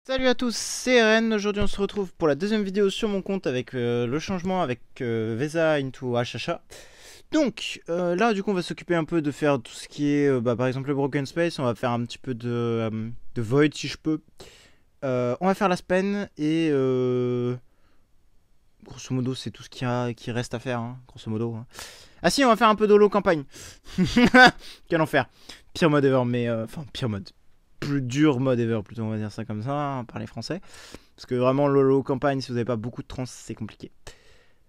Salut à tous, c'est Eren. Aujourd'hui on se retrouve pour la deuxième vidéo sur mon compte avec le changement avec Vesa into HHA. Donc là du coup on va s'occuper un peu de faire tout ce qui est par exemple le Broken Space. On va faire un petit peu de Void si je peux. On va faire la Spen et grosso modo c'est tout ce qui reste à faire, hein, grosso modo, hein. Ah si, on va faire un peu d'holo campagne. Quel enfer. Pire mode ever, mais enfin pire mode, plus dur mode ever plutôt, on va dire ça comme ça, hein, parler français. Parce que vraiment, l'holo campagne, si vous n'avez pas beaucoup de trans, c'est compliqué.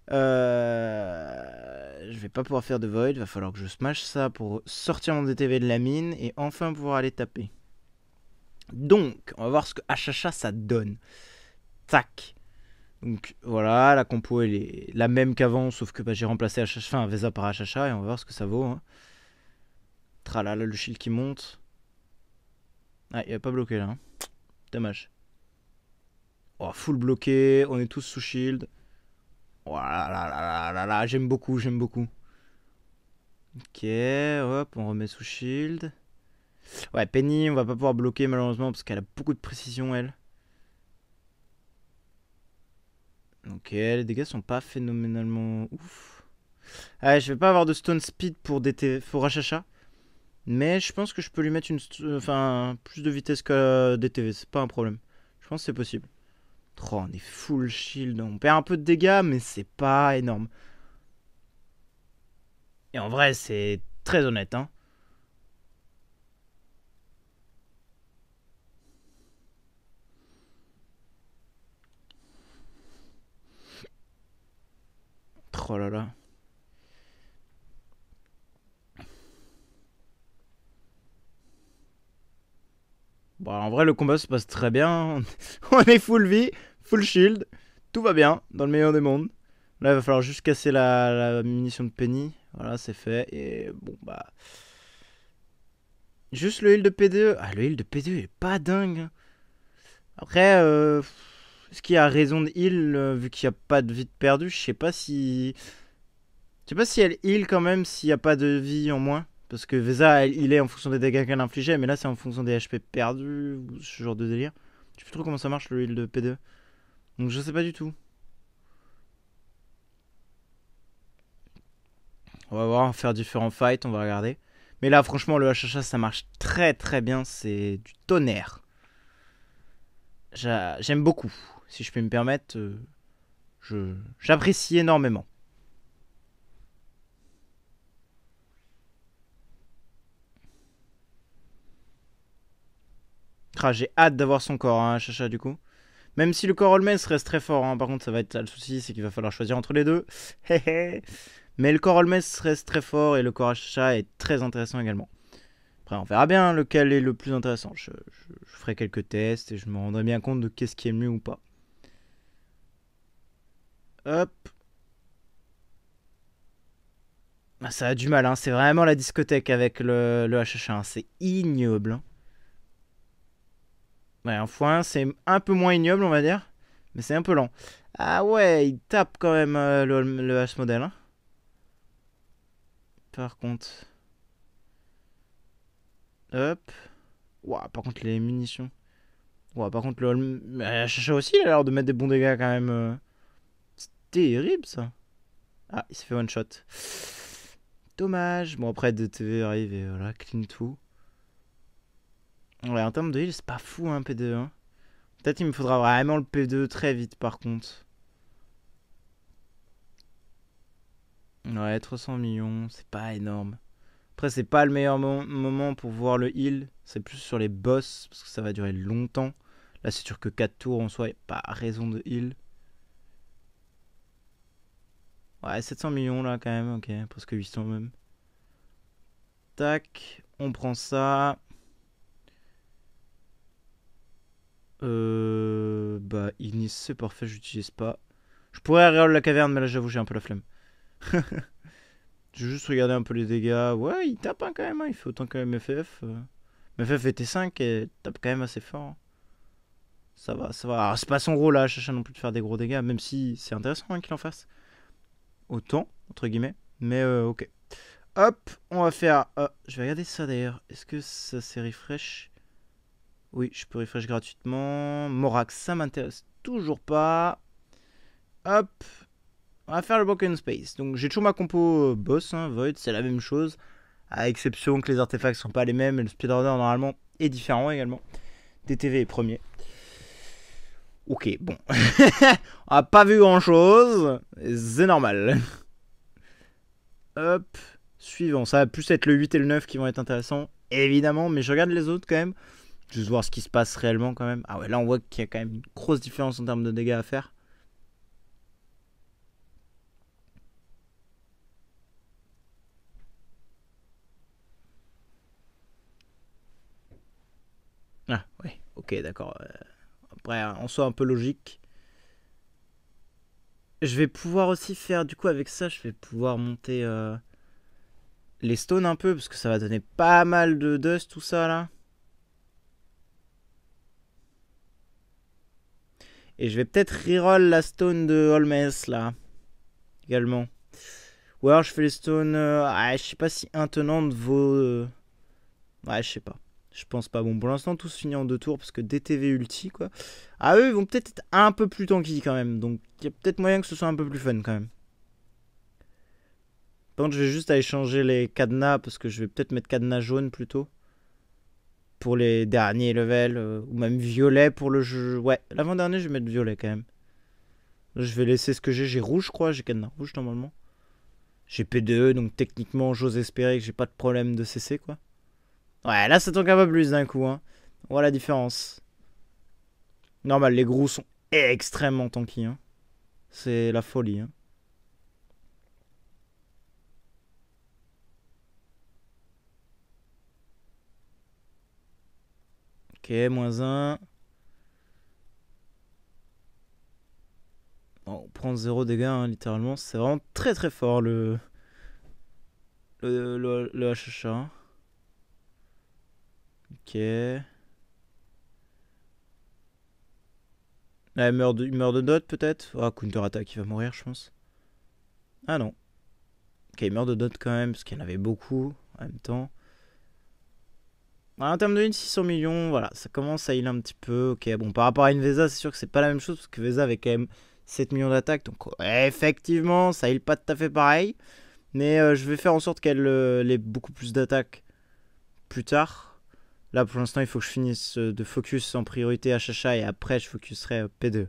Je vais pas pouvoir faire de void, va falloir que je smash ça pour sortir mon DTV de la mine et enfin pouvoir aller taper. Donc, on va voir ce que HHA ça donne. Tac. Donc voilà, la compo elle est la même qu'avant, sauf que j'ai remplacé Vesa par HHA et on va voir ce que ça vaut, hein. Tralala, le shield qui monte. Ah, il va pas bloqué là, hein. Dommage. Oh, full bloqué, on est tous sous shield. Oh là là là là là, j'aime beaucoup, j'aime beaucoup. Ok, hop, on remet sous shield. Ouais, Penny, on va pas pouvoir bloquer malheureusement parce qu'elle a beaucoup de précision, elle. Ok, les dégâts sont pas phénoménalement ouf. Ah, je vais pas avoir de stone speed pour HHA. Mais je pense que je peux lui mettre plus de vitesse que DTV, c'est pas un problème. Je pense que c'est possible. Oh, on est full shield, on perd un peu de dégâts, mais c'est pas énorme. Et en vrai, c'est très honnête, hein. Oh là là. Bon, en vrai, le combat se passe très bien. On est full vie, full shield. Tout va bien, dans le meilleur des mondes. Là, il va falloir juste casser la munition de Penny. Voilà, c'est fait. Et bon, bah. Juste le heal de P2. Ah, le heal de P2 est pas dingue. Après, est-ce qu'il y a raison de heal vu qu'il n'y a pas de vie de perdu? Je sais pas si. Je sais pas si elle heal quand même s'il n'y a pas de vie en moins. Parce que Vesa, il est en fonction des dégâts qu'elle infligeait, mais là c'est en fonction des HP perdus ou ce genre de délire. Je sais plus trop comment ça marche le heal de P2. Donc je sais pas du tout. On va voir, faire différents fights, on va regarder. Mais là franchement le HHA ça marche très très bien, c'est du tonnerre. J'aime beaucoup, si je peux me permettre. J'apprécie énormément. Ah, j'ai hâte d'avoir son corps, hein, HHA du coup. Même si le corps Olmes reste très fort, hein. Par contre ça va être ça le souci, c'est qu'il va falloir choisir entre les deux. Mais le corps Olmes reste très fort et le corps HHA est très intéressant également. Après on verra bien lequel est le plus intéressant. Je ferai quelques tests et je me rendrai bien compte de qu'est-ce qui est mieux ou pas. Hop. Ah, ça a du mal, hein. C'est vraiment la discothèque avec le HHA, hein. C'est ignoble, hein. Ouais, un x1, c'est un peu moins ignoble, on va dire. Mais c'est un peu lent. Ah ouais, il tape quand même le H-modèle, hein. Par contre. Hop. Ouah, par contre, les munitions. Ouah, par contre, le HHA aussi, il a l'air de mettre des bons dégâts quand même. C'est terrible, ça. Ah, il s'est fait one shot. Dommage. Bon, après, DTV arrive et voilà, clean tout. Ouais, en termes de heal, c'est pas fou, hein, P2, hein. Peut-être il me faudra vraiment le P2 très vite, par contre. Ouais, 300 millions, c'est pas énorme. Après, c'est pas le meilleur moment pour voir le heal. C'est plus sur les boss, parce que ça va durer longtemps. Là, c'est sûr que 4 tours en soi, il n'y a pas raison de heal. Ouais, 700 millions là, quand même, ok, presque 800 même. Tac, on prend ça. Ignis, c'est parfait, j'utilise pas. Je pourrais regarder la caverne, mais là, j'avoue, j'ai un peu la flemme. J'ai juste regardé un peu les dégâts. Ouais, il tape, hein, quand même, hein. Il fait autant que MFF. MFF était 5 et tape quand même assez fort, hein. Ça va, ça va. Alors, c'est pas son rôle là, Chacha non plus de faire des gros dégâts, même si c'est intéressant, hein, qu'il en fasse. Autant, entre guillemets. Mais ok. Hop, on va faire. Je vais regarder ça d'ailleurs. Est-ce que ça s'est refresh? Oui, je peux refresh gratuitement. Morax, ça m'intéresse toujours pas. Hop. On va faire le Broken Space. Donc j'ai toujours ma compo boss, hein, Void, c'est la même chose. À exception que les artefacts sont pas les mêmes et le speedrunner normalement est différent également. DTV est premier. Ok, bon. On a pas vu grand chose. C'est normal. Hop. Suivant. Ça va plus être le 8 et le 9 qui vont être intéressants. Évidemment, mais je regarde les autres quand même. Juste voir ce qui se passe réellement quand même. Ah ouais, là on voit qu'il y a quand même une grosse différence en termes de dégâts à faire. Ah ouais, ok, d'accord. Après, en soit un peu logique. Je vais pouvoir aussi faire, du coup avec ça, je vais pouvoir monter les stones un peu, parce que ça va donner pas mal de dust tout ça là. Et je vais peut-être reroll la stone de Holmes là, également. Ou alors je fais les stones, je sais pas si intenante vaut... Ouais, je sais pas. Je pense pas. Bon, pour l'instant, tout se finit en 2 tours parce que DTV ulti, quoi. Ah, eux, ils vont peut-être être un peu plus tanky quand même. Donc, il y a peut-être moyen que ce soit un peu plus fun quand même. Par contre, je vais juste aller changer les cadenas parce que je vais peut-être mettre cadenas jaune plutôt. Pour les derniers levels. Ou même violet pour le jeu. Ouais, l'avant-dernier, je vais mettre violet quand même. Je vais laisser ce que j'ai. J'ai rouge, je crois. J'ai cadenas rouge normalement. J'ai P2E, donc techniquement, j'ose espérer que j'ai pas de problème de CC, quoi. Ouais, là, ça tank un peu plus d'un coup, hein. On voit la différence. Normal, les gros sont extrêmement tanky, hein. C'est la folie, hein. Ok, moins 1. Bon, on prend 0 dégâts, hein, littéralement. C'est vraiment très très fort le HHA. Ok. Là, il meurt de dot peut-être. Ah, counter attack, il va mourir, je pense. Ah non. Ok, il meurt de dot quand même, parce qu'il y en avait beaucoup en même temps. En termes de 600 millions, voilà, ça commence à heal un petit peu. Ok, bon, par rapport à une Vesa, c'est sûr que c'est pas la même chose, parce que Vesa avait quand même 7 millions d'attaques. Donc, ouais, effectivement, ça heal pas tout à fait pareil. Mais je vais faire en sorte qu'elle ait beaucoup plus d'attaques plus tard. Là, pour l'instant, il faut que je finisse de focus en priorité HHA et après, je focuserai P2.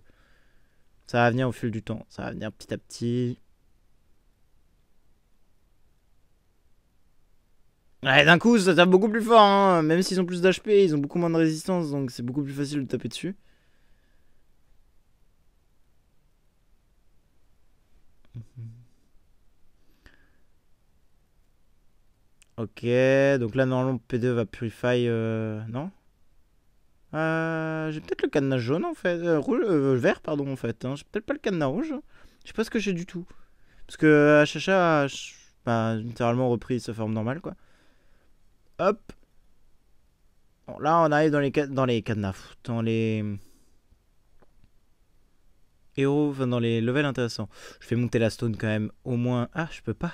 Ça va venir au fil du temps. Ça va venir petit à petit. Ouais, d'un coup, ça tape beaucoup plus fort. Hein. Même s'ils ont plus d'HP, ils ont beaucoup moins de résistance. Donc, c'est beaucoup plus facile de taper dessus. Ok, donc là, normalement, P2 va purify. Non. J'ai peut-être le cadenas jaune en fait. Rouge, vert, pardon, en fait. Hein. J'ai peut-être pas le cadenas rouge. Je sais pas ce que j'ai du tout. Parce que HHA a littéralement repris sa forme normale, quoi. Hop. Bon, là, on arrive dans les cadenas. Dans les héros, enfin, dans les levels intéressants. Je fais monter la stone quand même. Au moins. Ah, je peux pas.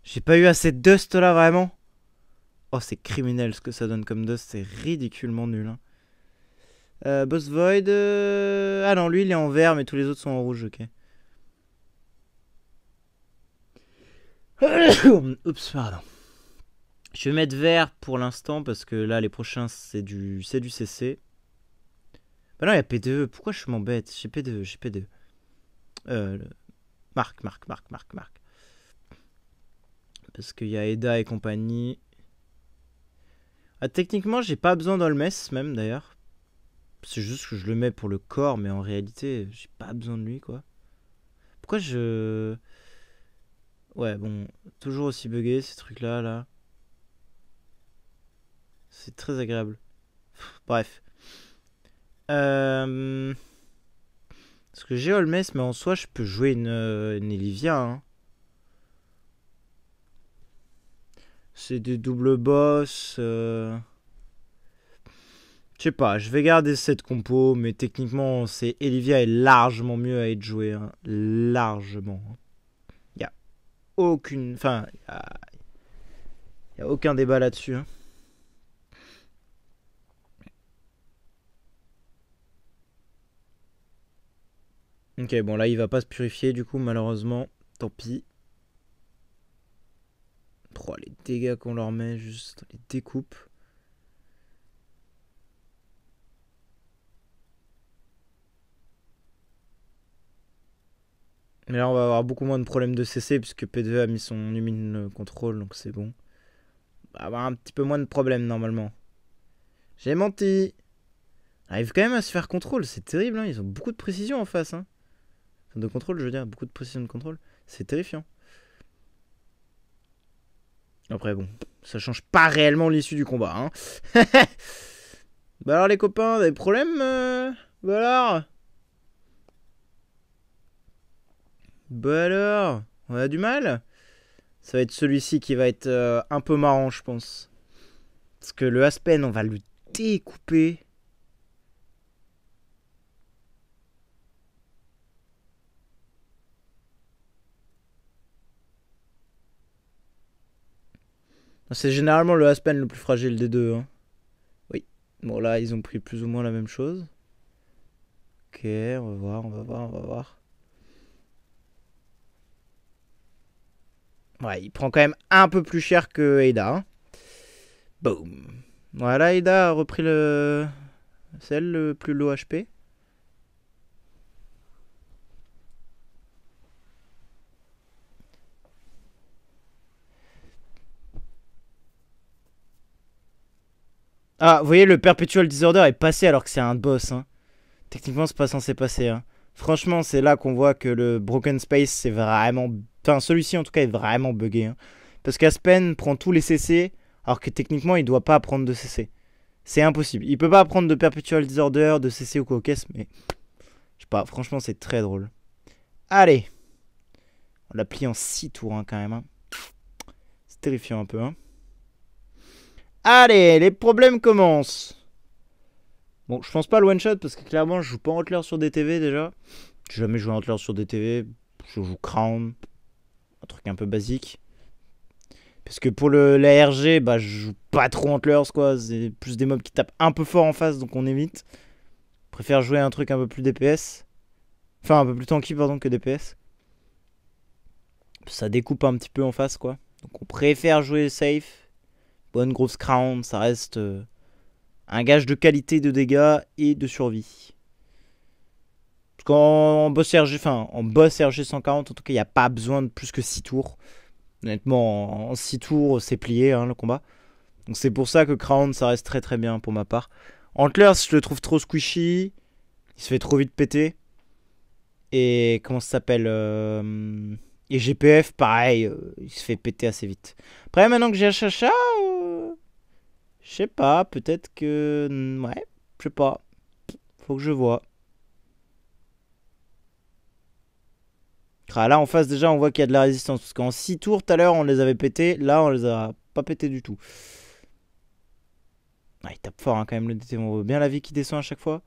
J'ai pas eu assez de dust là, vraiment. Oh, c'est criminel ce que ça donne comme dust. C'est ridiculement nul. Hein. Boss Void. Ah non, lui il est en vert, mais tous les autres sont en rouge, ok. Oups, pardon. Je vais mettre vert pour l'instant parce que là, les prochains, c'est du CC. Bah non, il y a P2. Pourquoi je m'embête? J'ai P2, j'ai P2. Le... Marc. Parce qu'il y a Eda et compagnie. Ah, techniquement, j'ai pas besoin d'Holmes, même d'ailleurs. C'est juste que je le mets pour le corps, mais en réalité, j'ai pas besoin de lui, quoi. Pourquoi je. Ouais, bon, toujours aussi bugué ces trucs-là, là. C'est très agréable. Bref. Parce que j'ai Holmes, mais en soi, je peux jouer une Elivia. Hein. C'est des doubles boss. Je sais pas, je vais garder cette compo, mais techniquement, c'est Elivia est largement mieux à être joué. Hein. Largement. Il n'y a aucune. Enfin, il y a aucun débat là-dessus. Hein. Ok, bon là il va pas se purifier du coup malheureusement. Tant pis. Oh, les dégâts qu'on leur met, juste les découpes. Mais là on va avoir beaucoup moins de problèmes de CC puisque P2 a mis son humine contrôle donc c'est bon. On va avoir un petit peu moins de problèmes normalement. J'ai menti. Arrive quand même à se faire contrôle, c'est terrible, hein. Ils ont beaucoup de précision en face. Hein. Enfin, de contrôle, je veux dire, beaucoup de précision de contrôle. C'est terrifiant. Après, bon, ça change pas réellement l'issue du combat. Hein. Bah alors, les copains, des problèmes Bah alors Bah alors On a du mal. Ça va être celui-ci qui va être un peu marrant, je pense. Parce que le Aspen, on va le découper. C'est généralement le Aspen le plus fragile des deux. Hein. Oui. Bon, là, ils ont pris plus ou moins la même chose. Ok, on va voir, on va voir, on va voir. Ouais, il prend quand même un peu plus cher que Ada. Hein. Boom. Voilà, Ada a repris le... celle le plus low HP. Ah, vous voyez, le Perpetual Disorder est passé alors que c'est un boss. Hein. Techniquement, c'est pas censé passer. Hein. Franchement, c'est là qu'on voit que le Broken Space, c'est vraiment... Enfin, celui-ci, en tout cas, est vraiment buggé. Hein. Parce qu'Aspen prend tous les CC, alors que techniquement, il doit pas prendre de CC. C'est impossible. Il peut pas prendre de Perpetual Disorder, de CC ou quoi au caisse, mais... Je sais pas, franchement, c'est très drôle. Allez. On l'a plié en 6 tours, hein, quand même. Hein. C'est terrifiant un peu, hein. Allez, les problèmes commencent. Bon, je pense pas le one shot parce que clairement, je joue pas Antler sur DTV déjà. J'ai jamais joué Antler sur DTV. Je joue Crown, un truc un peu basique. Parce que pour la RG, bah, je joue pas trop Antlers quoi. C'est plus des mobs qui tapent un peu fort en face donc on évite. Je préfère jouer un truc un peu plus DPS. Enfin, un peu plus tanky, pardon, que DPS. Ça découpe un petit peu en face quoi. Donc on préfère jouer safe. Bonne grosse Crown, ça reste. Un gage de qualité de dégâts et de survie. Parce qu'en boss RG, enfin en boss RG 140, en tout cas, il n'y a pas besoin de plus que 6 tours. Honnêtement, en 6 tours, c'est plié hein, le combat. Donc c'est pour ça que Crown, ça reste très très bien pour ma part. Antlers, je le trouve trop squishy. Il se fait trop vite péter. Et comment ça s'appelle Et GPF, pareil, il se fait péter assez vite. Après, maintenant que j'ai HHA, je sais pas, peut-être que... Ouais, je sais pas. Faut que je vois. Ah, là en face déjà on voit qu'il y a de la résistance. Parce qu'en 6 tours tout à l'heure on les avait pétés. Là on les a pas pétés du tout. Ah, il tape fort hein, quand même le DT. On voit bien la vie qui descend à chaque fois.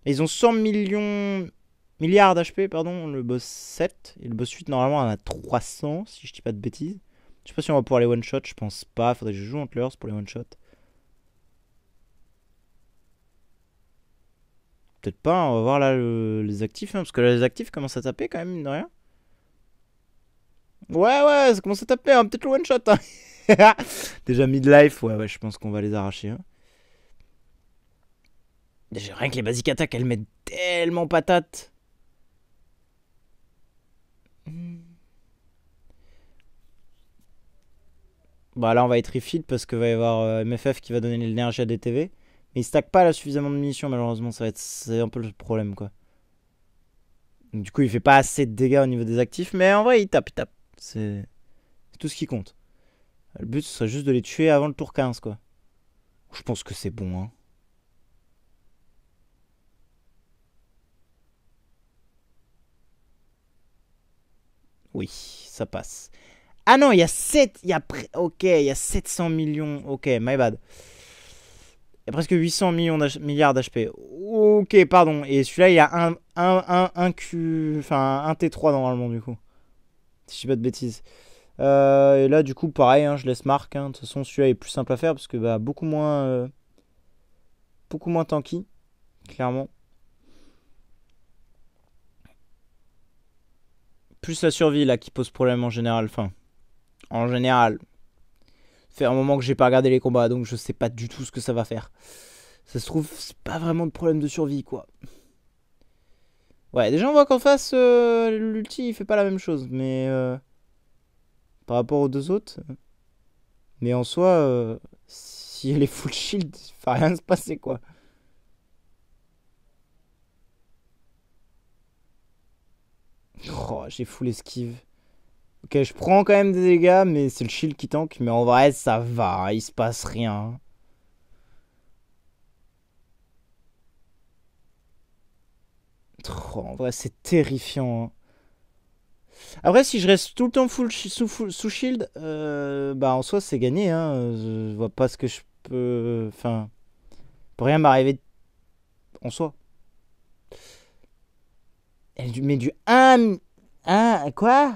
Et ils ont 100 milliards d'HP pardon. Le boss 7. Et le boss 8 normalement on a 300 si je dis pas de bêtises. Je sais pas si on va pouvoir les one shot. Je pense pas. Faudrait que je joue Antlers pour les one shot. Peut-être pas, on va voir là les actifs, hein, parce que là, les actifs commencent à taper quand même, mine de rien. Ouais, ouais, ça commence à taper, hein, peut-être le one shot. Hein. Déjà midlife, ouais, ouais, je pense qu'on va les arracher. Hein. Déjà, rien que les basic attaques, elles mettent tellement patate. Bah là, on va être refill parce qu'il va y avoir MFF qui va donner l'énergie à DTV. Mais il stack pas là suffisamment de munitions, malheureusement, c'est un peu le problème, quoi. Donc, du coup, il fait pas assez de dégâts au niveau des actifs, mais en vrai, il tape, il tape. C'est tout ce qui compte. Le but, ce serait juste de les tuer avant le tour 15, quoi. Je pense que c'est bon, hein. Oui, ça passe. Ah non, il y a 7... Ok, il y a 700 millions. Ok, my bad. Il y a presque 800 milliards d'HP. Ok, pardon. Et celui-là, il y a un Q... Enfin, un T3 normalement, du coup. Si je dis pas de bêtises. Et là, du coup, pareil, hein, je laisse marque. Hein. De toute façon, celui-là est plus simple à faire parce que bah, beaucoup moins tanky, clairement. plus la survie là qui pose problème en général. Enfin, en général. Ça fait un moment que j'ai pas regardé les combats, donc je sais pas du tout ce que ça va faire. Ça se trouve, c'est pas vraiment de problème de survie, quoi. Ouais, déjà on voit qu'en face, l'ulti il fait pas la même chose, mais par rapport aux deux autres. Mais en soi, si elle est full shield, il va rien se passer, quoi. Oh, j'ai full esquive. Ok, je prends quand même des dégâts, mais c'est le shield qui tank. Mais en vrai, ça va, il se passe rien. Oh, en vrai, c'est terrifiant. Hein. Après, si je reste tout le temps sous shield, bah en soi, c'est gagné. Hein. Je vois pas ce que je peux. Enfin, peut rien m'arriver en soi. Mais du 1. Quoi?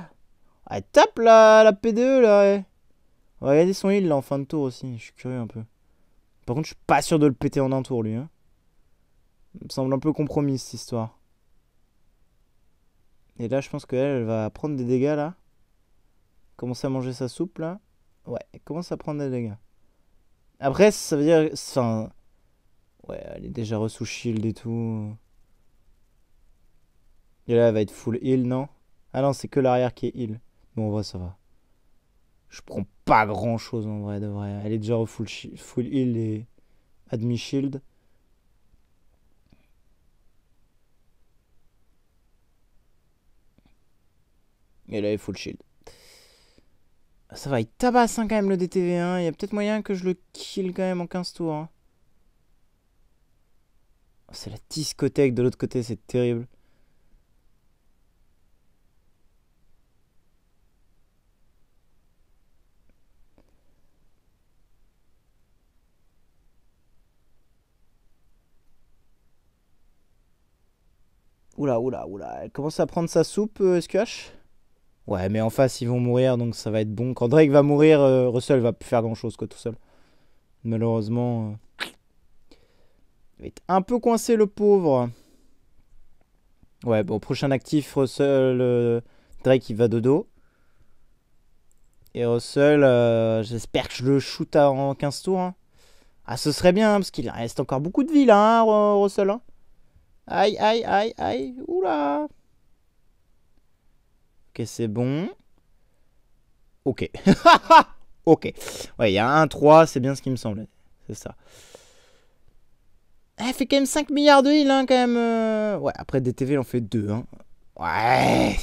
Elle tape la P2 là. Ouais. On va regarder son heal là en fin de tour aussi. Je suis curieux un peu. Par contre, je suis pas sûr de le péter en un tour lui. Hein. Il me semble un peu compromis cette histoire. Et là, je pense qu'elle va prendre des dégâts là. Commencer à manger sa soupe là. Ouais, elle commence à prendre des dégâts. Après, ça veut dire. Enfin. Ouais, elle est déjà re-sous shield et tout. Et là, elle va être full heal, non? Ah non, c'est que l'arrière qui est heal. Bon, en vrai, ça va. Je prends pas grand chose en vrai, de vrai. Elle est déjà full heal et admi shield. Et là, elle est full shield. Ça va, il tabasse hein, quand même le DTV1. Il y a peut-être moyen que je le kill quand même en 15 tours. Hein. C'est la discothèque de l'autre côté, c'est terrible. Oula, oula, oula. Elle commence à prendre sa soupe, SQH. Ouais, mais en face, ils vont mourir, donc ça va être bon. Quand Drake va mourir, Russell va plus faire grand-chose, quoi, tout seul. Malheureusement, il va être un peu coincé, le pauvre. Ouais, bon, prochain actif, Russell, Drake, il va dodo. Et Russell, j'espère que je le shoot en 15 tours. Hein. Ah, ce serait bien, hein, parce qu'il reste encore beaucoup de vie, là, hein, Russell. Hein. Aïe, aïe, aïe, aïe. Oula. Ok, c'est bon. Ok. ok. Ouais, il y a un 3, c'est bien ce qui me semblait. C'est ça. Elle fait quand même 5 milliards de heal, hein, quand même. Ouais, après DTV, il en fait 2. Hein. Ouais.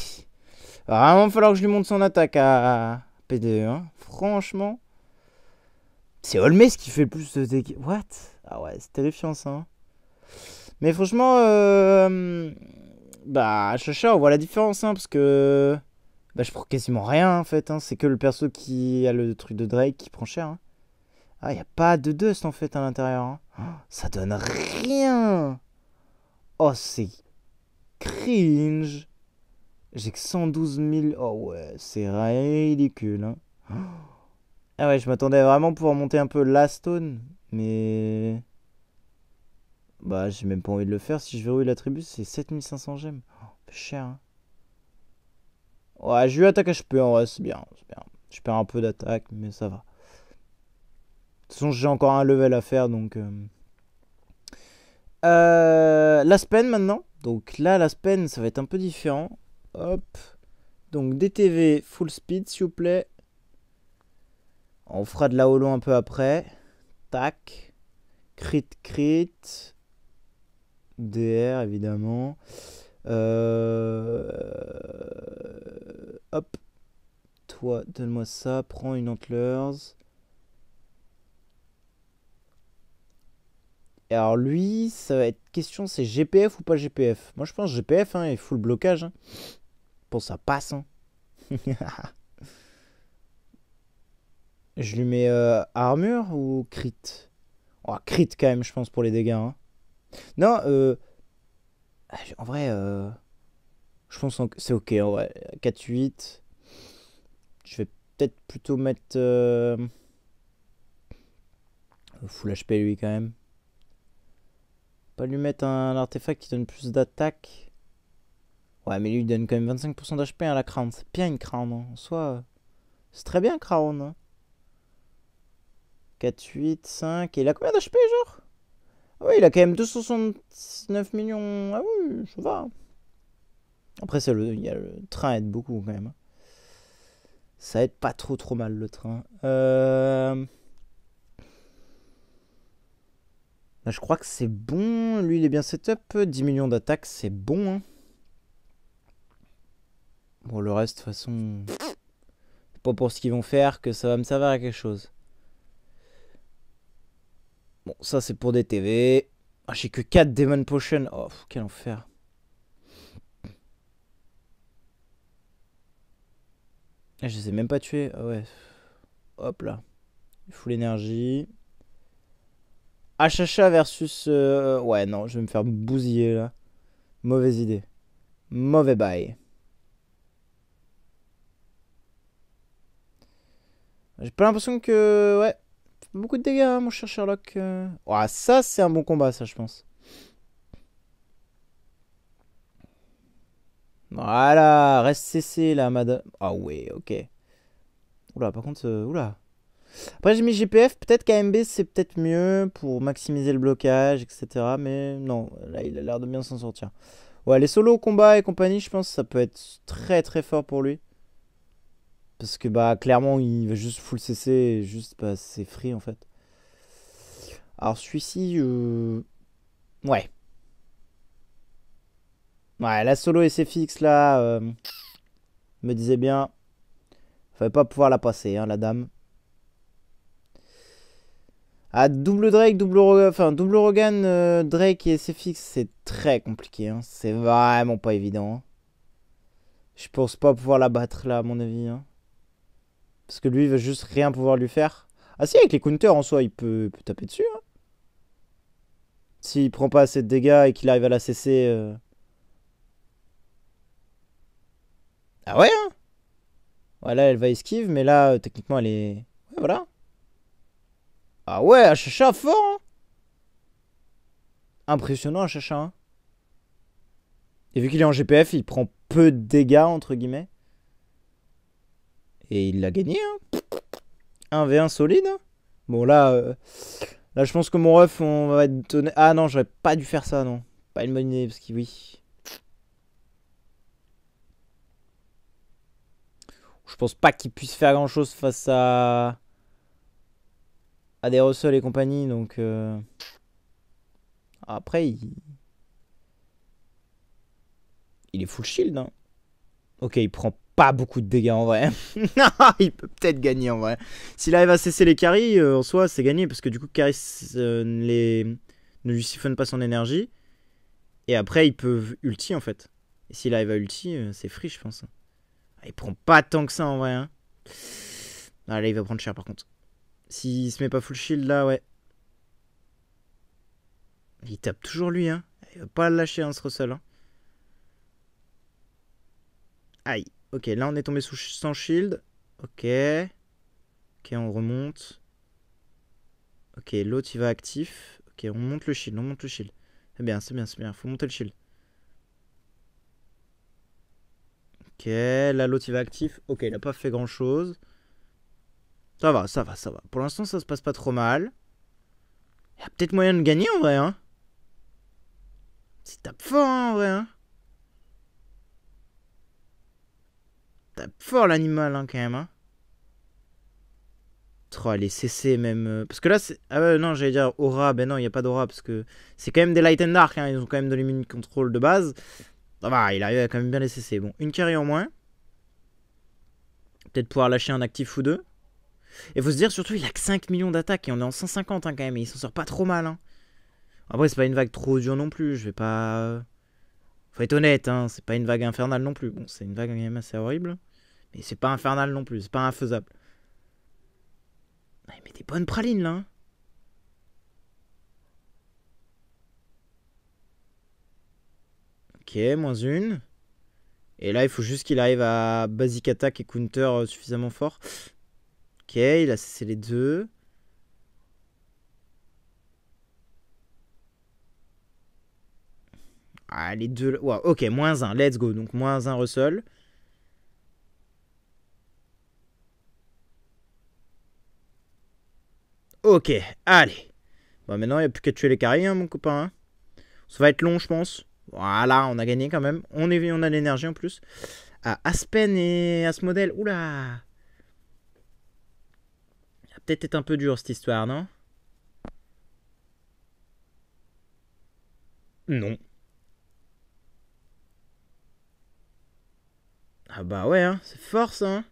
Va vraiment falloir que je lui monte son attaque à PD2. Hein. Franchement. C'est Holmes qui fait le plus de dégâts. What? Ah ouais, c'est terrifiant ça. Hein. Mais franchement, bah, Chacha, on voit la différence. Hein, parce que bah, je prends quasiment rien en fait. Hein. C'est que le perso qui a le truc de Drake qui prend cher. Hein. Ah, y a pas de dust en fait à l'intérieur. Hein. Oh, ça donne rien. Oh, c'est cringe. J'ai que 112 000. Oh ouais, c'est ridicule. Hein. Ah ouais, je m'attendais vraiment à pouvoir monter un peu la stone. Mais. Bah, j'ai même pas envie de le faire. Si je verrouille l'attribut, c'est 7500 gemmes. Oh, cher. Hein. Ouais, je lui attaque HP en vrai, c'est bien. C'est bien. Je perds un peu d'attaque, mais ça va. De toute façon, j'ai encore un level à faire donc. La spin maintenant. Donc là, la spin, ça va être un peu différent. Hop. Donc DTV full speed, s'il vous plaît. On fera de la holo un peu après. Tac. Crit, crit. DR, évidemment. Hop. Toi, donne-moi ça. Prends une Antlers. Et alors lui, ça va être question, c'est GPF ou pas GPF? Moi je pense GPF hein, et full blocage. Hein. Bon ça passe. Hein. Je lui mets armure ou crit? Oh, crit quand même je pense pour les dégâts. Hein. Non, en vrai, je pense que c'est ok en vrai. 4-8. Je vais peut-être plutôt mettre full HP lui quand même. Pas lui mettre un artefact qui donne plus d'attaque. Ouais, mais lui, il donne quand même 25% d'HP à la Crown. C'est bien une Crown, hein. En soi, c'est très bien, Crown. Hein. 4, 8, 5. Et il a combien d'HP, genre? Ah ouais, il a quand même 269 millions. Ah oui, ça va. Après, il y a le train aide beaucoup, quand même. Ça aide pas trop mal, le train. Là, je crois que c'est bon. Lui, il est bien setup. 10 millions d'attaques, c'est bon, hein. Bon, le reste, de toute façon, c'est pas pour ce qu'ils vont faire que ça va me servir à quelque chose. Bon, ça, c'est pour des TV. Ah, j'ai que 4 Demon Potion. Oh, quel enfer. Ah, je les ai même pas tués. Ah ouais. Hop là. Full énergie. HHA versus... Ouais, non, je vais me faire bousiller, là. Mauvaise idée. Mauvais bail. J'ai pas l'impression que... Ouais. Beaucoup de dégâts, hein, mon cher Sherlock. Ouais, ça, c'est un bon combat, ça, je pense. Voilà, reste cessé, là, madame. Ah ouais, ok. Oula, par contre... Oula. Après, j'ai mis GPF. Peut-être qu'AMB, c'est peut-être mieux pour maximiser le blocage, etc. Mais non, là, il a l'air de bien s'en sortir. Ouais, les solos au combat et compagnie, je pense que ça peut être très fort pour lui. Parce que bah clairement il va juste full CC et juste bah, c'est free en fait. Alors celui-ci, ouais. Ouais, la solo SFX là, me disait bien, fallait pas pouvoir la passer, hein, la dame. Ah, double Drake, double Rogan, Drake et SFX, c'est très compliqué. Hein. C'est vraiment pas évident. Hein. Je pense pas pouvoir la battre là, à mon avis. Hein. Parce que lui, il va juste rien pouvoir lui faire. Ah si, avec les counters en soi, il peut taper dessus. Hein. S'il prend pas assez de dégâts et qu'il arrive à la cesser. Ah ouais, hein. Voilà, elle va esquive, mais là, techniquement, elle est. Ouais, voilà. Ah ouais, HHA fort, hein. Impressionnant, HHA. Hein. Et vu qu'il est en GPF, il prend peu de dégâts, entre guillemets. Et il l'a gagné, hein. 1v1 solide. Hein. Bon, là, là, je pense que mon ref, on va être donné. Ah non, j'aurais pas dû faire ça, non. Pas une bonne idée, parce que oui. Je pense pas qu'il puisse faire grand chose face à des Russell et compagnie, donc. Après, il est full shield, hein. Ok, il prend pas beaucoup de dégâts en vrai. Il peut peut-être gagner en vrai. S'il arrive à cesser les carries, en soi, c'est gagné. Parce que du coup, carry ne lui siphonne pas son énergie. Et après, il peut ulti en fait. Et s'il arrive à ulti, c'est free, je pense. Il prend pas tant que ça en vrai. Hein. Ah, là, il va prendre cher par contre. S'il se met pas full shield là, ouais. Il tape toujours lui. Hein. Il va pas le lâcher, hein, ce Russell. Hein. Aïe. Ok, là, on est tombé sans shield. Ok. Ok, on remonte. Ok, l'autre il va actif. Ok, on monte le shield, on monte le shield. C'est bien, c'est bien, c'est bien. Faut monter le shield. Ok, là l'autre il va actif. Ok, il a pas fait grand chose. Ça va, ça va, ça va. Pour l'instant, ça se passe pas trop mal. Il y a peut-être moyen de gagner en vrai, hein. C'est tape fort, hein, en vrai, hein. Tape fort l'animal, hein, quand même, hein. Oh, les CC même. Parce que là, c'est. Ah ouais, non, j'allais dire aura. Ben non, il n'y a pas d'aura. Parce que c'est quand même des light and dark. Hein. Ils ont quand même de l'immune control de base. Ça va, il arrive à quand même bien les CC. Bon, une carry en moins. Peut-être pouvoir lâcher un actif ou deux. Et faut se dire, surtout, il a que 5 millions d'attaques. Et on est en 150 hein, quand même. Et il s'en sort pas trop mal. Hein. Après, c'est pas une vague trop dure non plus. Je vais pas. Faut être honnête, hein. C'est pas une vague infernale non plus. Bon, c'est une vague quand même assez horrible. Mais c'est pas infernal non plus. C'est pas infaisable. Ah, il met des bonnes pralines là. Hein. Ok, moins une. Et là, il faut juste qu'il arrive à basic attack et counter suffisamment fort. Ok, il a cessé les deux. Ah, les deux... Ouais, ok, moins un, let's go. Donc moins un Russell. Ok, allez. Bon, maintenant, il n'y a plus qu'à tuer les carrés, hein, mon copain. Hein. Ça va être long, je pense. Voilà, on a gagné quand même. On a l'énergie en plus. Ah, Aspen et Asmodel. Oula. Ça a peut-être été un peu dur cette histoire, non? Non. Ah bah ouais, hein, c'est fort ça. Hein.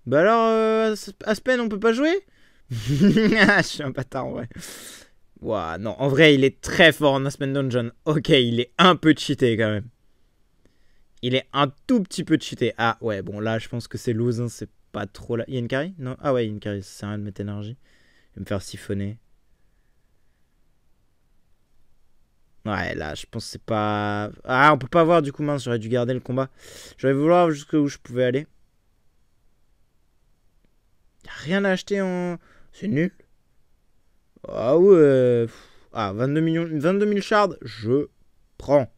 Bah alors, Aspen, on peut pas jouer? Je suis un bâtard en vrai. Ouah, non, en vrai, il est très fort en Aspen Dungeon. Ok, il est un peu cheaté quand même. Il est un tout petit peu cheaté. Ah ouais, bon là, je pense que c'est lose, hein, c'est pas trop là. Il y a une carry? Non? Ah ouais, il y a une carry, ça sert à rien de mettre énergie. Je vais me faire siphonner. Ouais, là, je pense que c'est pas... Ah, on peut pas voir du coup, mince, j'aurais dû garder le combat. J'aurais voulu voir jusqu'où je pouvais aller. Y'a rien à acheter en... C'est nul. Ah ouais. Ah, 22 millions, 22 000 shards, je prends.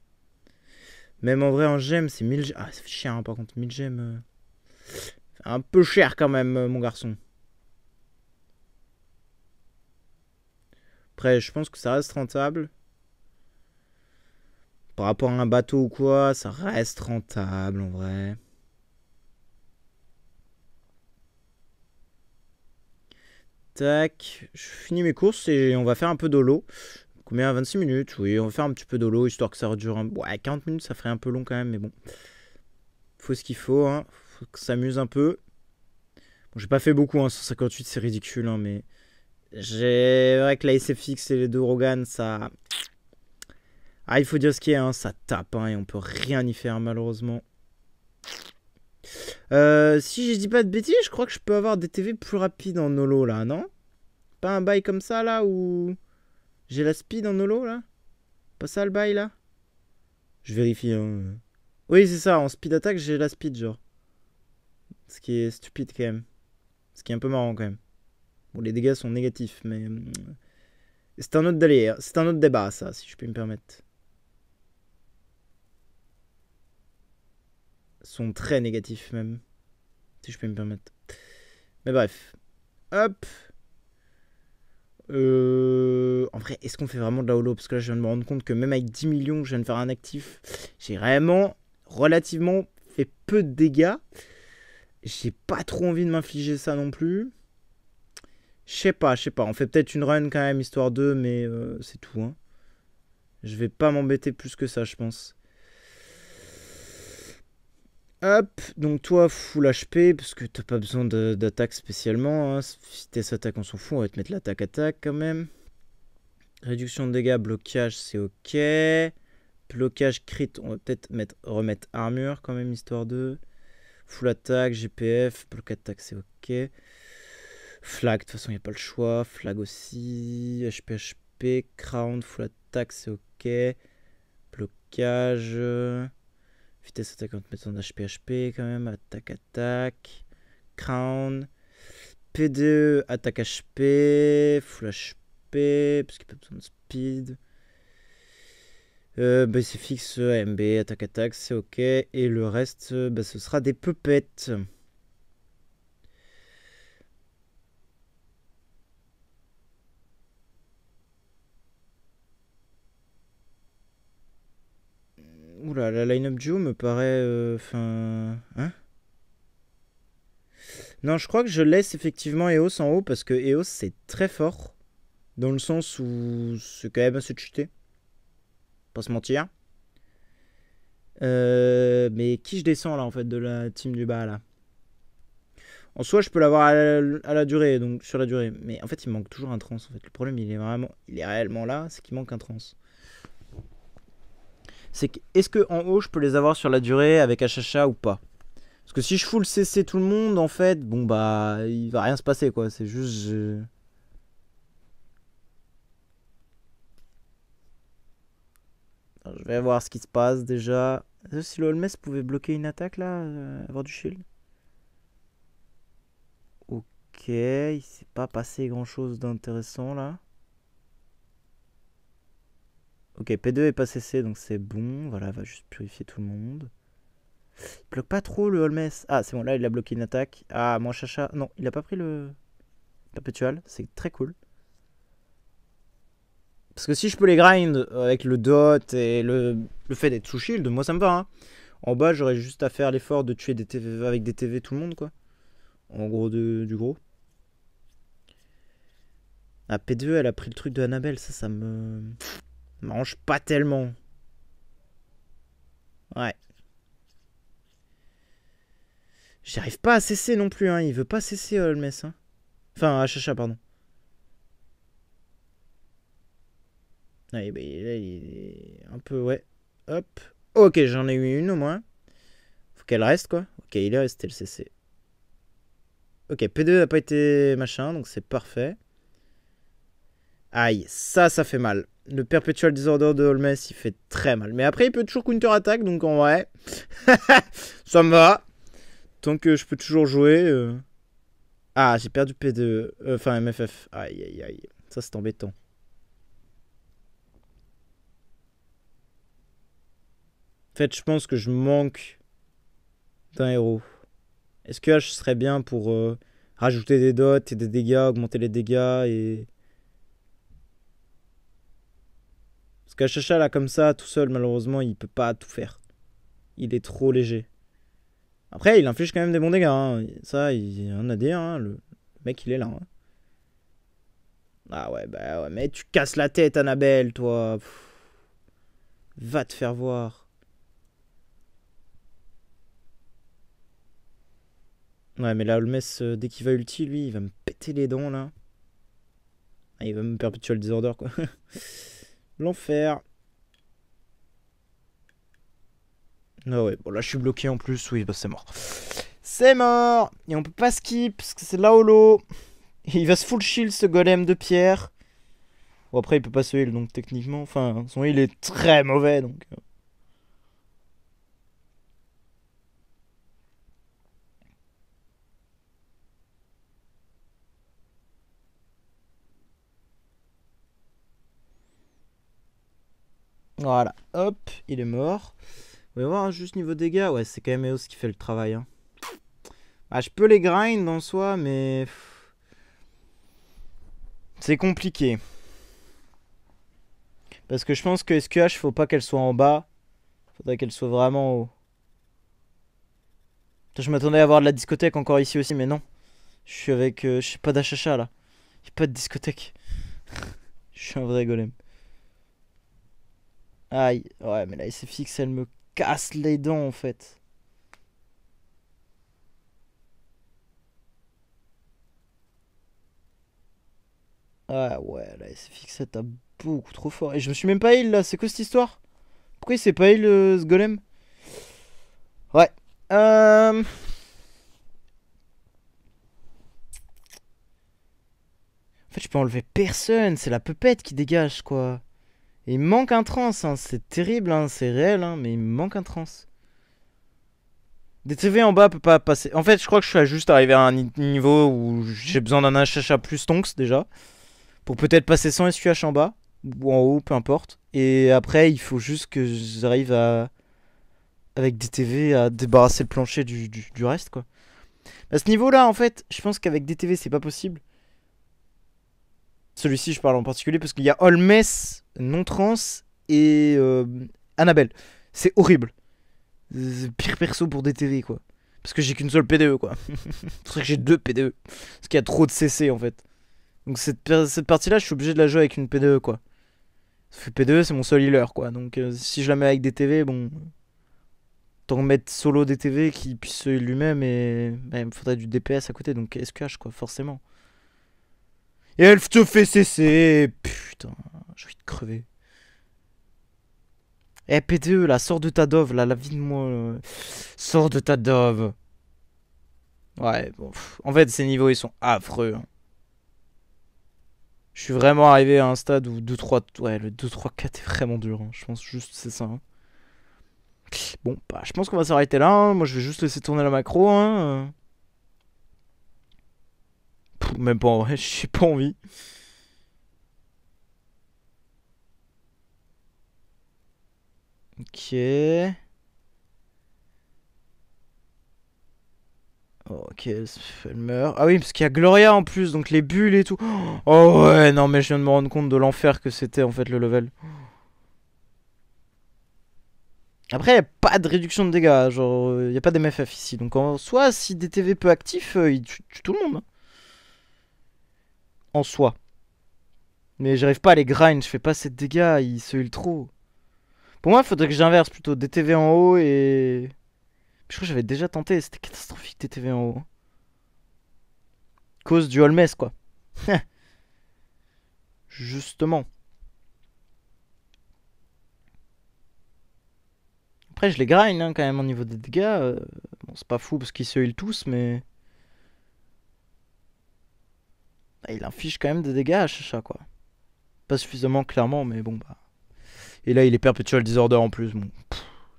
Même en vrai, en gemmes, c'est 1000 gemmes. Ah, ça fait cher, hein, par contre, 1000 gemmes. Un peu cher quand même, mon garçon. Après, je pense que ça reste rentable. Par rapport à un bateau ou quoi, ça reste rentable en vrai. Tac, je finis mes courses et on va faire un peu d'holo. Combien? 26 minutes? Oui, on va faire un petit peu d'holo histoire que ça dure un... Ouais, 40 minutes, ça ferait un peu long quand même, mais bon. Faut ce qu'il faut, hein. Faut que ça s'amuse un peu. Bon, j'ai pas fait beaucoup, hein. 158, c'est ridicule, hein, mais... J'ai vrai que la SFX et les deux Rogan, ça... Ah, il faut dire ce qui est, hein, ça tape, hein, et on peut rien y faire, malheureusement. Si je dis pas de bêtises, je crois que je peux avoir des TV plus rapides en holo, là, non? Pas un bail comme ça, là, où... J'ai la speed en holo, là? Pas ça, le bail, là? Je vérifie, hein. Oui, c'est ça, en speed attack, j'ai la speed, genre. Ce qui est stupide, quand même. Ce qui est un peu marrant, quand même. Bon, les dégâts sont négatifs, mais... C'est un autre délire. C'est un autre débat, ça, si je peux me permettre. Sont très négatifs, même. Si je peux me permettre. Mais bref. Hop. En vrai, est-ce qu'on fait vraiment de la holo? Parce que là, je viens de me rendre compte que même avec 10 millions, je viens de faire un actif. J'ai vraiment, relativement, fait peu de dégâts. J'ai pas trop envie de m'infliger ça non plus. Je sais pas. On fait peut-être une run quand même, histoire d'eux, mais c'est tout. Hein. Je vais pas m'embêter plus que ça, je pense. Hop, donc toi, full HP, parce que t'as pas besoin d'attaque spécialement. Hein. Si t'es attaque, on s'en fout, on va te mettre l'attaque-attaque quand même. Réduction de dégâts, blocage, c'est ok. Blocage crit, on va peut-être remettre armure quand même, histoire de. Full attaque, GPF, bloc attaque, c'est ok. Flag, de toute façon, il n'y a pas le choix. Flag aussi. HP, HP. Crown, full attaque, c'est ok. Blocage. Vitesse attaque en te mettant HP, HP quand même. Attaque, attaque. Crown. P2, attaque HP. Full HP. Parce qu'il n'y a pas besoin de speed. Bah, c'est fixe, AMB, attaque, attaque, c'est ok. Et le reste, bah, ce sera des pupettes. Oula, la line-up duo me paraît. Enfin. Hein? Non, je crois que je laisse effectivement EOS en haut parce que EOS c'est très fort. Dans le sens où c'est quand même assez cheaté. Pas se mentir. Mais qui je descends là en fait de la team du bas là? En soi, je peux l'avoir à la durée, donc sur la durée. Mais en fait, il manque toujours un trans. En fait, le problème, il est réellement là, c'est qu'il manque un trans. C'est que, est-ce que en haut, je peux les avoir sur la durée avec HHA ou pas? Parce que si je full CC tout le monde, en fait, bon bah, il va rien se passer quoi. C'est juste. Alors, je vais voir ce qui se passe déjà. Si le Holmes pouvait bloquer une attaque là, avoir du shield. Ok, il s'est pas passé grand chose d'intéressant là. Ok, P2 est pas CC, donc c'est bon. Voilà, va juste purifier tout le monde. Il bloque pas trop le Holmes. Ah, c'est bon, là il a bloqué une attaque. Ah, mon chacha. Non, il a pas pris le perpétual. C'est très cool. Parce que si je peux les grind avec le dot et le fait d'être sous shield, moi ça me va. Hein. En bas, j'aurais juste à faire l'effort de tuer des TV avec des TV tout le monde, quoi. En gros, du gros. Ah, P2, elle a pris le truc de Annabelle. Ça m'arrange pas tellement. Ouais. J'arrive pas à cesser non plus, hein. Il veut pas cesser, le mess. Hein. Enfin, HHA, pardon. Ah, bah, là, il est un peu, ouais. Hop. Ok, j'en ai eu une au moins. Faut qu'elle reste, quoi. Ok, il est resté le CC. Ok, P2 n'a pas été machin, donc c'est parfait. Aïe, ça fait mal. Le Perpetual Disorder de Holmes, il fait très mal. Mais après, il peut toujours counter-attack, donc en vrai, ça me va. Tant que je peux toujours jouer. Ah, j'ai perdu P2. Enfin, MFF. Aïe, aïe, aïe. Ça, c'est embêtant. En fait, je pense que je manque d'un héros. Est-ce que H serait bien pour rajouter des dots et des dégâts, augmenter les dégâts et... Parce qu'Achacha, là, comme ça, tout seul, malheureusement, il peut pas tout faire. Il est trop léger. Après, il inflige quand même des bons dégâts. Hein. Ça, il y en a à dire. Hein. Le mec, il est là. Hein. Ah ouais, bah ouais. Mais tu casses la tête, Annabelle, toi. Pff. Va te faire voir. Ouais, mais là, Holmes, dès qu'il va ulti, lui, il va me péter les dents, là. Ah, il va me perpétuer le disorder, quoi. L'enfer. Ah ouais, bon là je suis bloqué en plus, oui, bah c'est mort. C'est mort. Et on peut pas skip, parce que c'est la holo. Il va se full shield ce golem de pierre. Bon après il peut pas se heal, donc techniquement, enfin son heal est très mauvais, donc... Voilà, hop, il est mort. On va voir juste niveau dégâts, ouais c'est quand même Eos qui fait le travail. Hein. Ah, je peux les grind en soi, mais... C'est compliqué. Parce que je pense que SQH, faut pas qu'elle soit en bas. Faudrait qu'elle soit vraiment en haut. Je m'attendais à avoir de la discothèque encore ici aussi, mais non. Je suis avec... je sais pas d'HHA là. Y'a pas de discothèque. Je suis un vrai golem. Aïe. Ouais, mais la SFX, elle me casse les dents en fait. Ah ouais, la SFX, elle tape beaucoup trop fort. Et je me suis même pas heal là. C'est quoi cette histoire? Pourquoi il s'est pas heal ce golem? Ouais. En fait, je peux enlever personne. C'est la pupette qui dégage quoi. Et il me manque un trans. Hein. C'est terrible, hein. C'est réel, hein. Mais il me manque un trans. DTV en bas peut pas passer. En fait, je crois que je suis juste arrivé à un niveau où j'ai besoin d'un HHA plus tonks déjà. Pour peut-être passer sans SQH en bas. Ou en haut, peu importe. Et après, il faut juste que j'arrive à. Avec DTV à débarrasser le plancher du reste, quoi. À ce niveau-là, en fait, je pense qu'avec DTV, c'est pas possible. Celui-ci, je parle en particulier parce qu'il y a Holmes, non-trans et Annabelle. C'est horrible. C'est le pire perso pour DTV, quoi. Parce que j'ai qu'une seule PDE, quoi. C'est pour ça que j'ai deux PDE. Parce qu'il y a trop de CC, en fait. Donc cette partie-là, je suis obligé de la jouer avec une PDE, quoi. P2, c'est mon seul healer, quoi. Donc si je la mets avec DTV, bon. Tant mettre solo DTV qui puisse se heal lui-même et. Bah, il me faudrait du DPS à côté, donc SQH, quoi, forcément. Et elle te fait cesser. Putain, j'ai envie de crever. Eh, P2, là, sors de ta dove, là, la vie de moi. Sors de ta dove. Ouais, bon. En fait, ces niveaux, ils sont affreux. Hein. Je suis vraiment arrivé à un stade où 2-3... Ouais, le 2-3-4 est vraiment dur. Hein. Je pense juste c'est ça. Hein. Bon, bah, je pense qu'on va s'arrêter là. Hein. Moi, je vais juste laisser tourner la macro. Hein. Même pas en vrai, j'ai pas envie. Ok. Ok, elle meurt. Ah oui, parce qu'il y a Gloria en plus, donc les bulles et tout. Oh ouais, non mais je viens de me rendre compte de l'enfer que c'était en fait le level. Après, il a pas de réduction de dégâts, genre, il a pas d'MFF ici. Donc en soi, si DTV peu actif, il tue tout le monde. Hein. En soi. Mais j'arrive pas à les grind, je fais pas assez de dégâts, il se heal trop. Pour moi, il faudrait que j'inverse plutôt DTV en haut et... Je crois que j'avais déjà tenté, c'était catastrophique DTV en haut. Cause du Holmes, quoi. Justement. Après, je les grind hein, quand même au niveau des dégâts. Bon, c'est pas fou parce qu'ils se heal tous, mais... Ah, il inflige quand même des dégâts à Chacha, quoi. Pas suffisamment clairement, mais bon, bah... Et là, il est Perpetual Disorder en plus. Bon,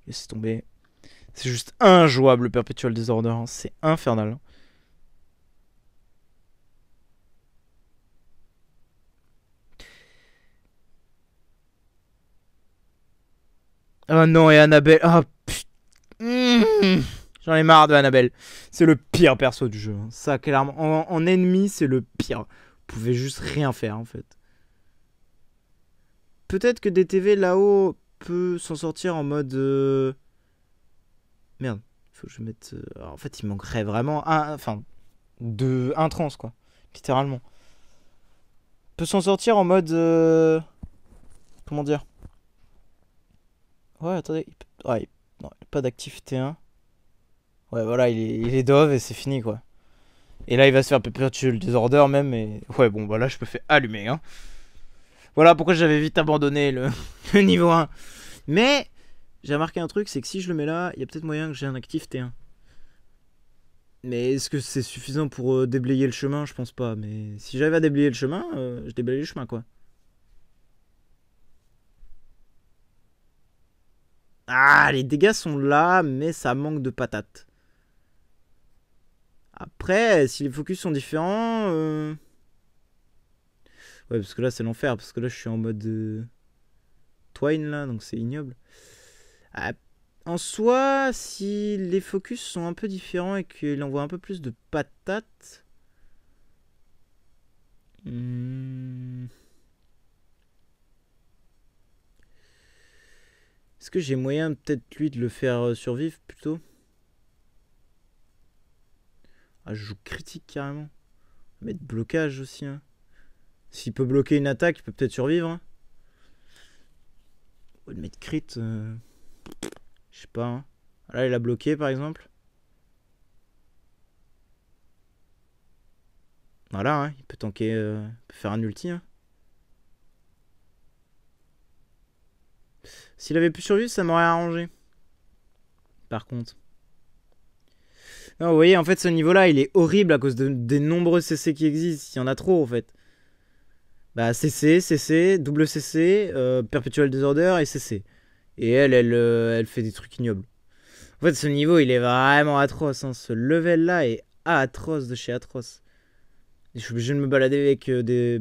laissez tomber. C'est juste injouable le Perpetual Disorder. Hein. C'est infernal. Oh non, et Annabelle. Oh putain. J'en ai marre de Annabelle. C'est le pire perso du jeu. Hein. Ça, clairement. En ennemi, c'est le pire. Vous pouvez juste rien faire en fait. Peut-être que DTV là-haut peut s'en sortir en mode. Merde. Faut que je mette. En fait, il manquerait vraiment un. Enfin. Un trans quoi. Littéralement. Peut s'en sortir en mode. Comment dire. Ouais, attendez. Ouais, non, pas d'actif T1. Ouais, voilà, il est dove et c'est fini quoi. Et là, il va se faire Perpetual Disorder même. Et ouais, bon, bah là, je me fais allumer. Hein. Voilà pourquoi j'avais vite abandonné le niveau 1. Mais j'ai remarqué un truc, c'est que si je le mets là, il y a peut-être moyen que j'ai un actif T1. Mais est-ce que c'est suffisant pour déblayer le chemin? Je pense pas. Mais si j'arrive à déblayer le chemin, je déblaye le chemin quoi. Ah, les dégâts sont là, mais ça manque de patates. Après, si les focus sont différents... Ouais, parce que là, c'est l'enfer. Parce que là, je suis en mode Twine, là, donc c'est ignoble. Ah, en soi, si les focus sont un peu différents et qu'il envoie un peu plus de patates... Est-ce que j'ai moyen, peut-être, lui, de le faire survivre, plutôt? Ah, je joue critique, carrément. Mettre blocage aussi, hein. S'il peut bloquer une attaque, il peut peut-être survivre. Hein. On va le mettre crit. Je sais pas. Hein. Là, il a bloqué par exemple. Voilà, hein, il peut tanker. Il peut faire un ulti. Hein. S'il avait pu survivre, ça m'aurait arrangé. Par contre. Non, vous voyez, en fait, ce niveau-là, il est horrible à cause des nombreux CC qui existent. Il y en a trop, en fait. Bah, CC, CC, double CC, Perpetual Disorder et CC. Et elle fait des trucs ignobles. En fait, ce niveau, il est vraiment atroce. Hein. Ce level-là est atroce de chez atroce. Et je suis obligé de me balader avec le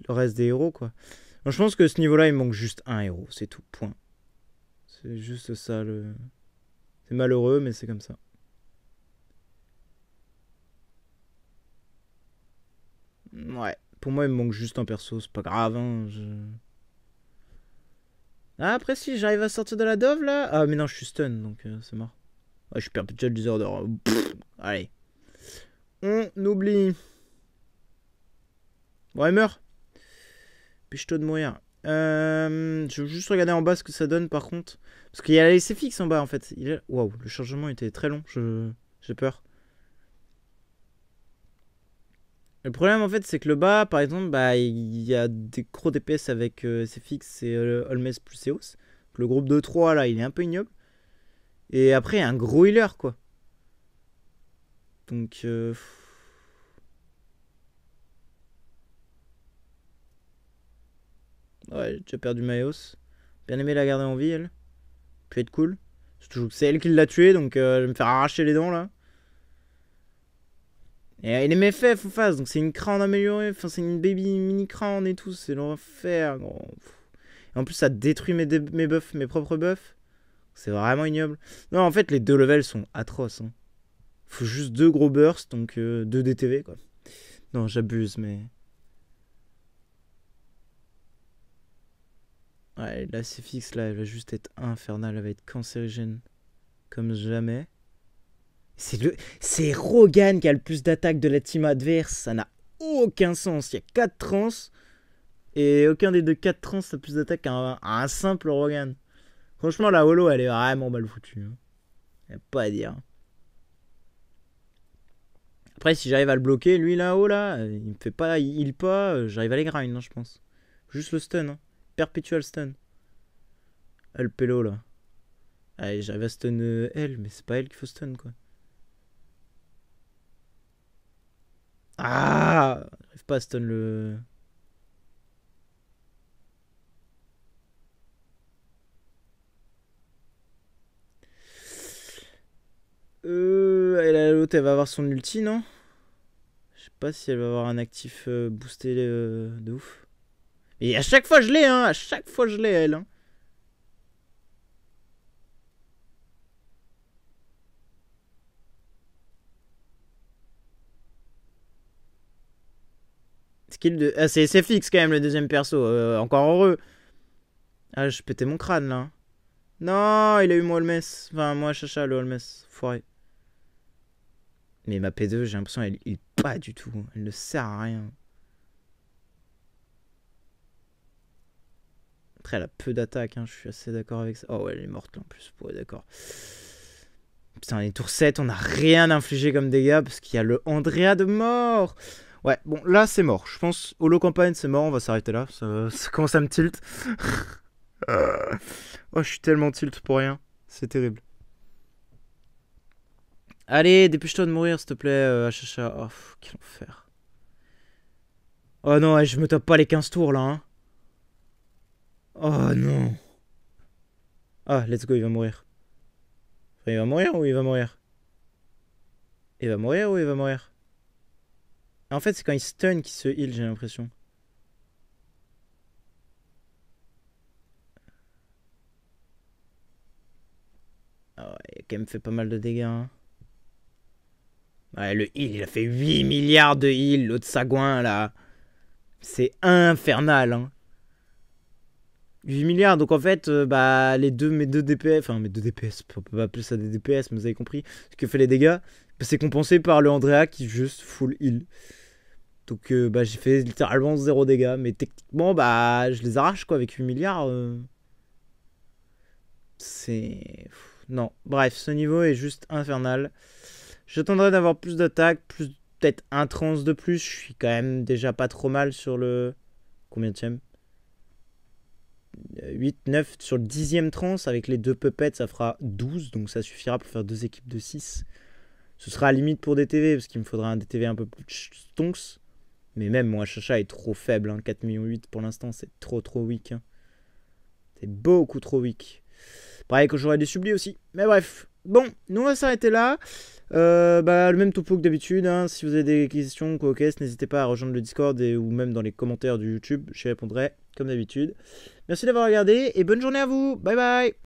reste des héros, quoi. Donc, je pense que ce niveau-là, il manque juste un héros. C'est tout, point. C'est juste ça, le... C'est malheureux, mais c'est comme ça. Ouais. Pour moi, il me manque juste un perso. C'est pas grave, hein. Ah, après, si j'arrive à sortir de la dove, là... Ah, mais non, je suis stun, donc c'est mort. Ah, je suis Perpetual Disorder. Allez. On oublie. Bon, elle meurt. Pêche-toi de mourir. Je veux juste regarder en bas ce que ça donne par contre. Parce qu'il y a la laissé fixe en bas en fait. Waouh, le chargement était très long. J'ai peur. Le problème en fait c'est que le bas par exemple bah il y a des gros DPS avec SFX et Holmes plus Eos. Le groupe de 3 là il est un peu ignoble. Et après il y a un gros healer quoi. Donc ouais j'ai déjà perdu Maos. Bien aimé la garder en vie elle. Peut être cool. Surtout que c'est elle qui l'a tué donc je vais me faire arracher les dents là. Et les MFF en face, donc c'est une crâne améliorée, enfin c'est une baby mini crâne et tout, c'est l'enfer. Et en plus, ça détruit mes buffs, mes propres buffs. C'est vraiment ignoble. Non, en fait, les 2 levels sont atroces. Hein. Faut juste 2 gros bursts, donc 2 DTV, quoi. Non, j'abuse, mais... Ouais, là, c'est fixe, là, elle va juste être infernale. Elle va être cancérigène. Comme jamais. C'est Rogan qui a le plus d'attaques de la team adverse. Ça n'a aucun sens. Il y a 4 trans. Et aucun des 4 trans a plus d'attaques qu'un un simple Rogan. Franchement, la holo, elle est vraiment mal foutue. Hein. Y a pas à dire. Après, si j'arrive à le bloquer, lui là-haut, là, il me fait pas, il heal pas, j'arrive à les grind, hein, je pense. Juste le stun. Hein. Perpetual stun. Le pélo, là. Allez, j'arrive à stun elle, mais c'est pas elle qu'il faut stun, quoi. Ah, j'arrive pas à stun le... L'autre, elle va avoir son ulti, non? Je sais pas si elle va avoir un actif boosté de ouf. Et à chaque fois, je l'ai, hein. À chaque fois, je l'ai, elle, hein. Skill de... Ah, c'est fixe quand même le deuxième perso. Encore heureux. Ah, je pétais mon crâne là. Non, il a eu moi Holmes. Enfin, moi Chacha, le Holmes. Foiré. Mais ma P2, j'ai l'impression elle heal pas du tout. Elle ne sert à rien. Après, elle a peu d'attaque. Hein. Je suis assez d'accord avec ça. Oh, ouais, elle est morte là en plus. Ouais, d'accord. Putain, les tours 7, on n'a rien infligé comme dégâts parce qu'il y a le Andrea de mort. Ouais, bon, là c'est mort. Je pense, Holo Campagne c'est mort, on va s'arrêter là. Ça commence à me tilt. Oh, je suis tellement tilt pour rien. C'est terrible. Allez, dépêche-toi de mourir, s'il te plaît, Chacha. Oh, quel enfer. Oh non, je me tape pas les 15 tours là. Hein. Oh non. Ah, let's go, il va mourir. Enfin, il va mourir ou il va mourir? Il va mourir ou il va mourir? En fait, c'est quand il stun qu'il se heal, j'ai l'impression. Ah ouais, il a quand même fait pas mal de dégâts. Hein. Ouais, le heal, il a fait 8 milliards de heal, l'autre sagouin là. C'est infernal. Hein. 8 milliards, donc en fait, bah, mes deux DPS, enfin mes deux DPS, on peut pas appeler ça des DPS, mais vous avez compris, ce que fait les dégâts, bah, c'est compensé par le Andrea qui juste full heal. Donc bah, j'ai fait littéralement 0 dégâts, mais techniquement, bah, je les arrache quoi, avec 8 milliards. C'est... Non, bref, ce niveau est juste infernal. J'attendrai d'avoir plus d'attaques, plus peut-être un trans de plus, je suis quand même déjà pas trop mal sur le... Combien de 8, 9 sur le 10e trans, avec les 2 puppets, ça fera 12, donc ça suffira pour faire 2 équipes de 6. Ce sera à la limite pour DTV, parce qu'il me faudra un DTV un peu plus stonks. Mais même, moi, Chacha est trop faible, hein. 4,8 millions pour l'instant, c'est trop weak. Hein. C'est beaucoup trop weak. Pareil que j'aurais des sublis aussi. Mais bref, bon, nous on va s'arrêter là. Bah, le même topo que d'habitude. Hein. Si vous avez des questions, quoi, n'hésitez pas à rejoindre le Discord ou même dans les commentaires du YouTube. J'y répondrai comme d'habitude. Merci d'avoir regardé et bonne journée à vous. Bye bye.